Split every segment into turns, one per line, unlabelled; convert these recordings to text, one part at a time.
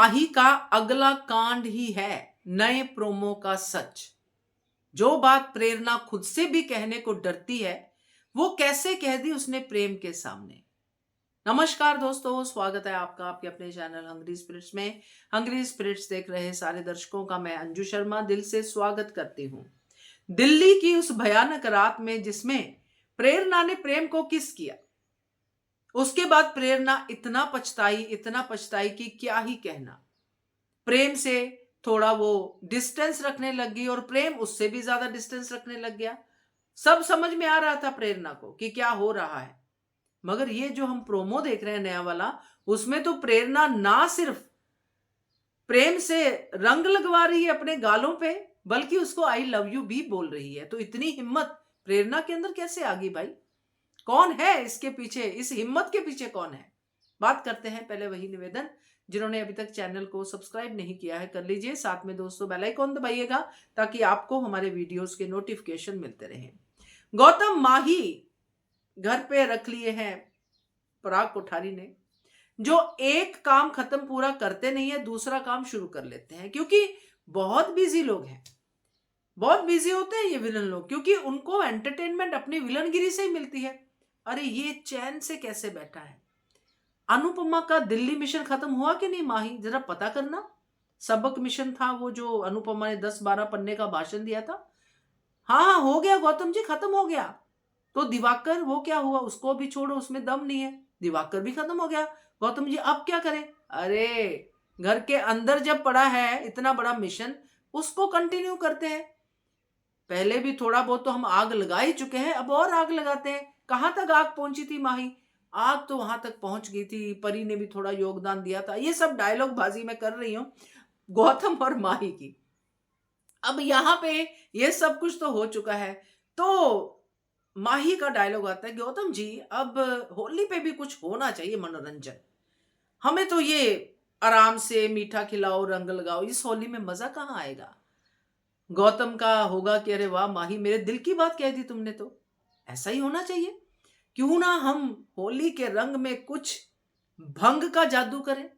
माही का अगला कांड ही है नए प्रोमो का सच। जो बात प्रेरणा खुद से भी कहने को डरती है, वो कैसे कह दी उसने प्रेम के सामने। नमस्कार दोस्तों, स्वागत है आपका आपके अपने चैनल हंग्री स्पिरिट्स में। हंग्री स्पिरिट्स देख रहे सारे दर्शकों का मैं अंजू शर्मा दिल से स्वागत करती हूँ। दिल्ली की उस भयानक रात में जिसमें प्रेरणा ने प्रेम को किस किया, उसके बाद प्रेरणा इतना पछताई कि क्या ही कहना। प्रेम से थोड़ा वो डिस्टेंस रखने लगी और प्रेम उससे भी ज्यादा डिस्टेंस रखने लग गया। सब समझ में आ रहा था प्रेरणा को कि क्या हो रहा है, मगर ये जो हम प्रोमो देख रहे हैं नया वाला, उसमें तो प्रेरणा ना सिर्फ प्रेम से रंग लगवा रही है अपने गालों पे, बल्कि उसको आई लव यू भी बोल रही है। तो इतनी हिम्मत प्रेरणा के अंदर कैसे आ गई भाई? कौन है इसके पीछे? इस हिम्मत के पीछे कौन है? बात करते हैं। पहले वही निवेदन, जिन्होंने अभी तक चैनल को सब्सक्राइब नहीं किया है कर लीजिए, साथ में दोस्तों बेल आइकॉन दबाइएगा ताकि आपको हमारे वीडियोस के नोटिफिकेशन मिलते रहें। गौतम माही घर पे रख लिए हैं पराग कोठारी ने, जो एक काम खत्म पूरा करते नहीं है दूसरा काम शुरू कर लेते हैं, क्योंकि बहुत बिजी लोग हैं, बहुत बिजी होते हैं ये विलन लोग, क्योंकि उनको एंटरटेनमेंट अपनी विलनगिरी से ही मिलती है। अरे ये चैन से कैसे बैठा है? अनुपमा का दिल्ली मिशन खत्म हुआ कि नहीं माही? जरा पता करना। सबक मिशन था वो जो अनुपमा ने 10-12 पन्ने का भाषण दिया था। हाँ हाँ, हो गया गौतम जी, खत्म हो गया। तो दिवाकर वो क्या हुआ? उसको भी छोड़ो, उसमें दम नहीं है। दिवाकर भी खत्म हो गया। गौतम जी अब क्या करें? अरे घर के अंदर जब पड़ा है इतना बड़ा मिशन, उसको कंटिन्यू करते हैं। पहले भी थोड़ा बहुत तो हम आग लगा ही चुके हैं, अब और आग लगाते हैं। कहां तक आग पहुंची थी माही? आग तो वहां तक पहुंच गई थी, परी ने भी थोड़ा योगदान दिया था। ये सब डायलॉग बाजी मैं कर रही हूं गौतम और माही की। अब यहां पे ये सब कुछ तो हो चुका है, तो माही का डायलॉग आता है, गौतम जी अब होली पे भी कुछ होना चाहिए मनोरंजन। हमें तो ये आराम से मीठा खिलाओ, रंग लगाओ, इस होली में मजा कहाँ आएगा? गौतम का होगा कि अरे वाह माही, मेरे दिल की बात कह दी तुमने, तो ऐसा ही होना चाहिए। क्यों ना हम होली के रंग में कुछ भंग का जादू करें?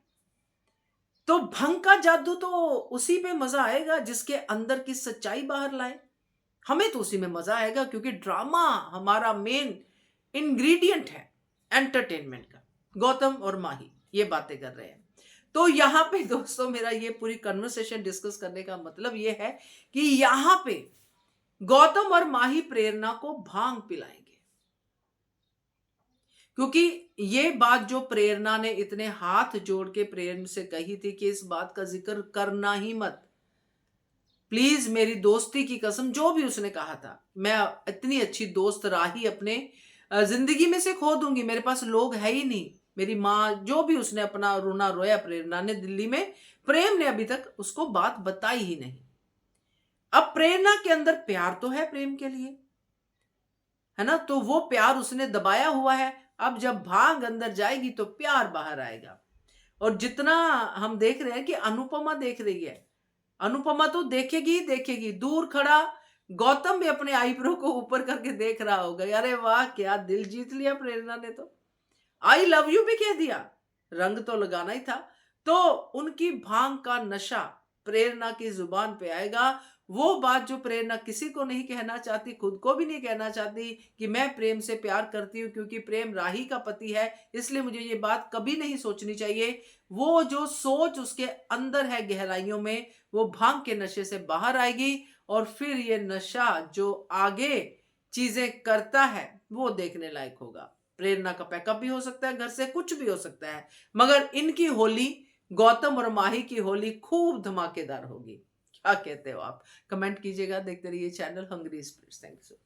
तो भंग का जादू तो उसी पे मजा आएगा जिसके अंदर की सच्चाई बाहर लाए। हमें तो उसी में मजा आएगा, क्योंकि ड्रामा हमारा मेन इंग्रेडिएंट है एंटरटेनमेंट का। गौतम और माही ये बातें कर रहे हैं। तो यहां पे दोस्तों मेरा ये पूरी कन्वर्सेशन डिस्कस करने का मतलब ये है कि यहां पे गौतम और माही प्रेरणा को भांग पिलाएंगे, क्योंकि ये बात जो प्रेरणा ने इतने हाथ जोड़ के प्रेम से कही थी कि इस बात का जिक्र करना ही मत, प्लीज मेरी दोस्ती की कसम। जो भी उसने कहा था, मैं इतनी अच्छी दोस्त राही अपने जिंदगी में से खो दूंगी, मेरे पास लोग है ही नहीं। मेरी माँ, जो भी उसने अपना रोना रोया प्रेरणा ने दिल्ली में, प्रेम ने अभी तक उसको बात बताई ही नहीं। अब प्रेरणा के अंदर प्यार तो है प्रेम के लिए, है ना, तो वो प्यार उसने दबाया हुआ है। अब जब भांग अंदर जाएगी तो प्यार बाहर आएगा। और जितना हम देख रहे हैं कि अनुपमा देख रही है, अनुपमा तो देखेगी ही देखेगी। दूर खड़ा गौतम भी अपने आईब्रो को ऊपर करके देख रहा होगा, अरे वाह क्या दिल जीत लिया प्रेरणा ने, तो आई लव यू भी कह दिया, रंग तो लगाना ही था। तो उनकी भांग का नशा प्रेरणा की जुबान पे आएगा। वो बात जो प्रेरणा किसी को नहीं कहना चाहती, खुद को भी नहीं कहना चाहती कि मैं प्रेम से प्यार करती हूँ, क्योंकि प्रेम राही का पति है, इसलिए मुझे ये बात कभी नहीं सोचनी चाहिए। वो जो सोच उसके अंदर है गहराइयों में, वो भांग के नशे से बाहर आएगी। और फिर ये नशा जो आगे चीजें करता है वो देखने लायक होगा। प्रेरणा का पैकअप भी हो सकता है, घर से कुछ भी हो सकता है, मगर इनकी होली, गौतम और माही की होली खूब धमाकेदार होगी। क्या कहते हो आप? कमेंट कीजिएगा। देखते रहिए channel hungry spirits. Thank you.